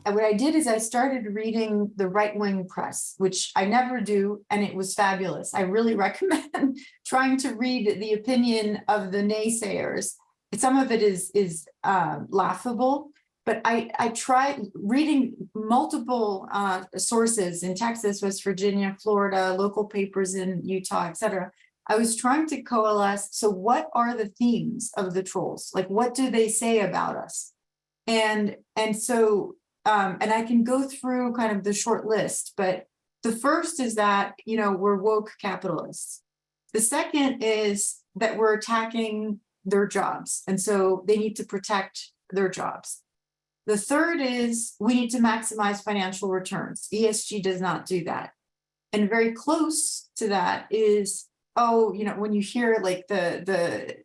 what I did is I started reading the right-wing press, which I never do, and it was fabulous. I really recommend trying to read the opinion of the naysayers. Some of it is laughable, but I tried reading multiple sources in Texas, West Virginia, Florida, local papers in Utah, etc. I was trying to coalesce. So what are the themes of the trolls? Like, what do they say about us? And so I can go through kind of the short list, but the first is that, we're woke capitalists. The second is that we're attacking their jobs. And so they need to protect their jobs. The third is we need to maximize financial returns. ESG does not do that. And very close to that is, when you hear like the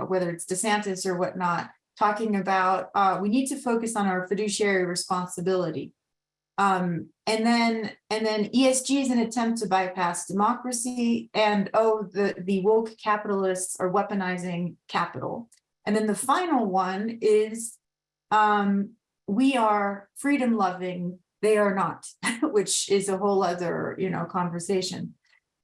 whether it's DeSantis or whatnot, talking about we need to focus on our fiduciary responsibility. And then ESG is an attempt to bypass democracy, and the woke capitalists are weaponizing capital. And then the final one is we are freedom loving, they are not, which is a whole other conversation.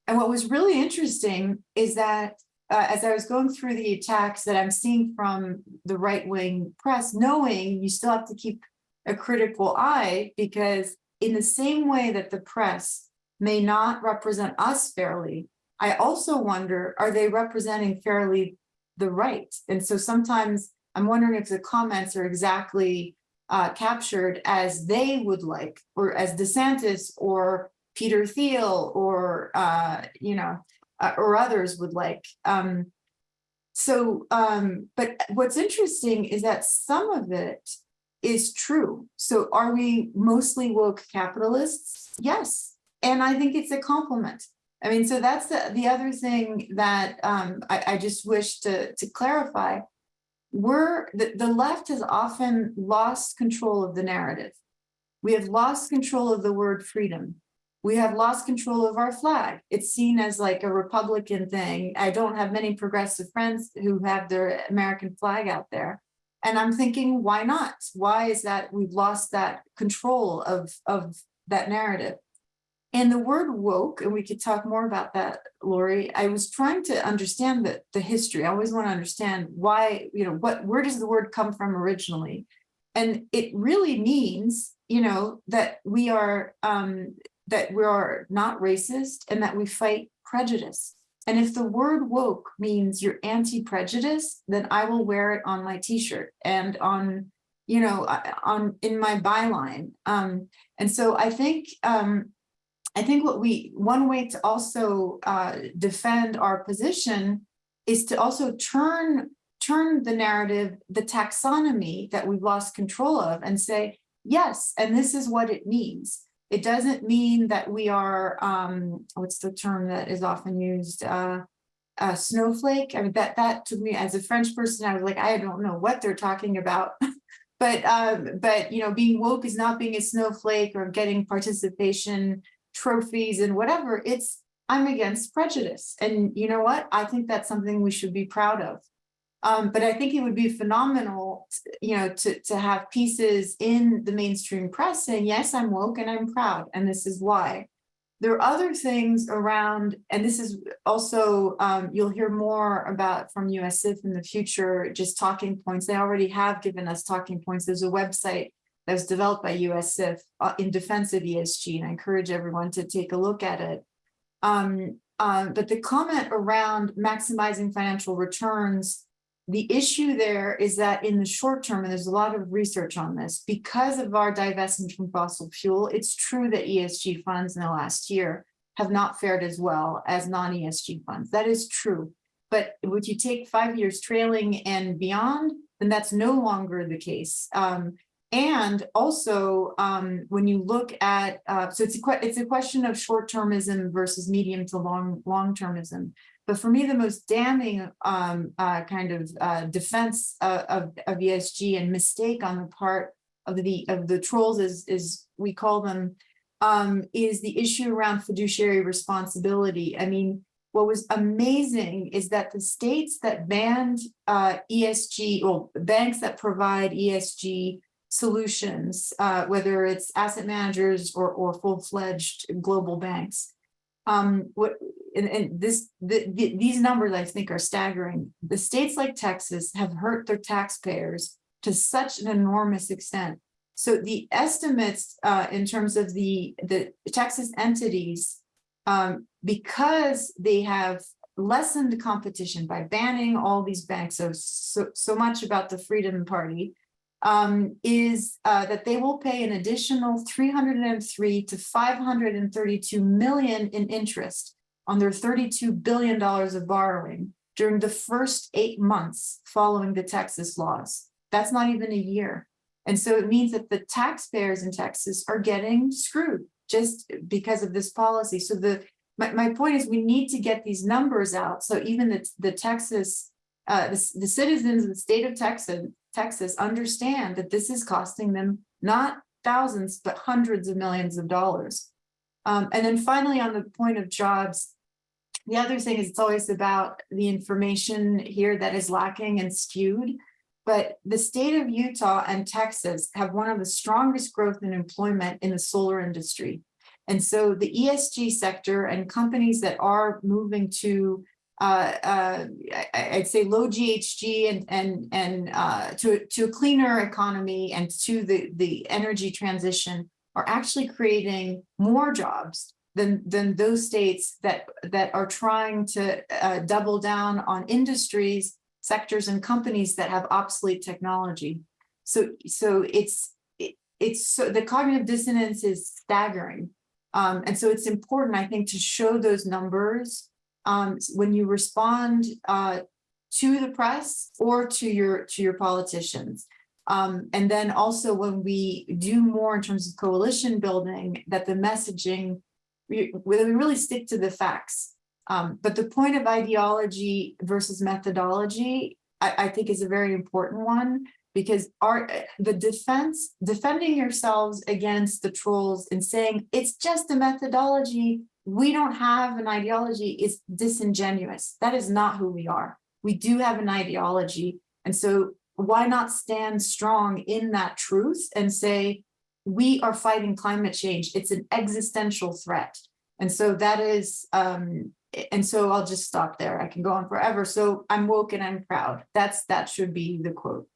And what was really interesting is that as I was going through the attacks that I'm seeing from the right-wing press, knowing you still have to keep a critical eye, because in the same way that the press may not represent us fairly, I also wonder, are they representing fairly the right? And so sometimes I'm wondering if the comments are exactly captured as they would like, or as DeSantis or Peter Thiel or or others would like. But what's interesting is that some of it is true. So are we mostly woke capitalists? Yes. And I think it's a compliment. I mean, so that's the other thing that I just wish to clarify. The left has often lost control of the narrative. We have lost control of the word freedom. We have lost control of our flag. It's seen as like a Republican thing. I don't have many progressive friends who have their American flag out there. And I'm thinking, why not? Why is that we've lost that control of that narrative? And the word woke, and we could talk more about that, Lori, I was trying to understand the history. I always want to understand why, where does the word come from originally? And it really means, that we are not racist and that we fight prejudice. And if the word woke means you're anti-prejudice, then I will wear it on my t-shirt and in my byline. And so I think one way to also defend our position is to also turn the narrative, the taxonomy that we've lost control of, and say, yes, and this is what it means. It doesn't mean that we are, what's the term that is often used, snowflake. I mean, that to me, as a French person, I was like, I don't know what they're talking about. but being woke is not being a snowflake or getting participation trophies and whatever. I'm against prejudice. And you know what? I think that's something we should be proud of. But I think it would be phenomenal, to have pieces in the mainstream press saying, yes, I'm woke and I'm proud, and this is why. There are other things around, and this is also, you'll hear more about from USIF in the future, just talking points. They already have given us talking points. There's a website that was developed by USIF in defense of ESG, and I encourage everyone to take a look at it. But the comment around maximizing financial returns, the issue there is that in the short term, and there's a lot of research on this, because of our divestment from fossil fuel, it's true that ESG funds in the last year have not fared as well as non-ESG funds. That is true. But would you take 5 years trailing and beyond, then that's no longer the case. And also, when you look at, so it's a question of short-termism versus medium to long-termism. But for me, the most damning defense of ESG and mistake on the part of the trolls, as we call them, is the issue around fiduciary responsibility. I mean, what was amazing is that the states that banned ESG, or banks that provide ESG solutions, whether it's asset managers or full-fledged global banks. These numbers I think are staggering. The states like Texas have hurt their taxpayers to such an enormous extent. So the estimates in terms of the Texas entities, because they have lessened competition by banning all these banks, so much about the Freedom Party, is that they will pay an additional $303 to $532 million in interest on their $32 billion of borrowing during the first 8 months following the Texas laws. That's not even a year. And so it means that the taxpayers in Texas are getting screwed just because of this policy. So my point is we need to get these numbers out. So even the Texas, the citizens of the state of Texas understand that this is costing them not thousands, but hundreds of millions of dollars. And then finally, on the point of jobs, the other thing is it's always about the information here that is lacking and skewed. But the state of Utah and Texas have one of the strongest growth in employment in the solar industry. And so the ESG sector and companies that are moving to, I'd say low GHG and to a cleaner economy and to the energy transition are actually creating more jobs than those states that are trying to double down on industries, sectors, and companies that have obsolete technology. So the cognitive dissonance is staggering. And so it's important, I think, to show those numbers when you respond to the press or to your politicians. And then also when we do more in terms of coalition building, that the messaging, we really stick to the facts. But the point of ideology versus methodology, I think, is a very important one, because defending yourselves against the trolls and saying it's just a methodology, we don't have an ideology, is disingenuous. That is not who we are. We do have an ideology. And so why not stand strong in that truth and say, we are fighting climate change. It's an existential threat. And so that is, and so I'll just stop there. I can go on forever. So I'm woke and I'm proud. That should be the quote.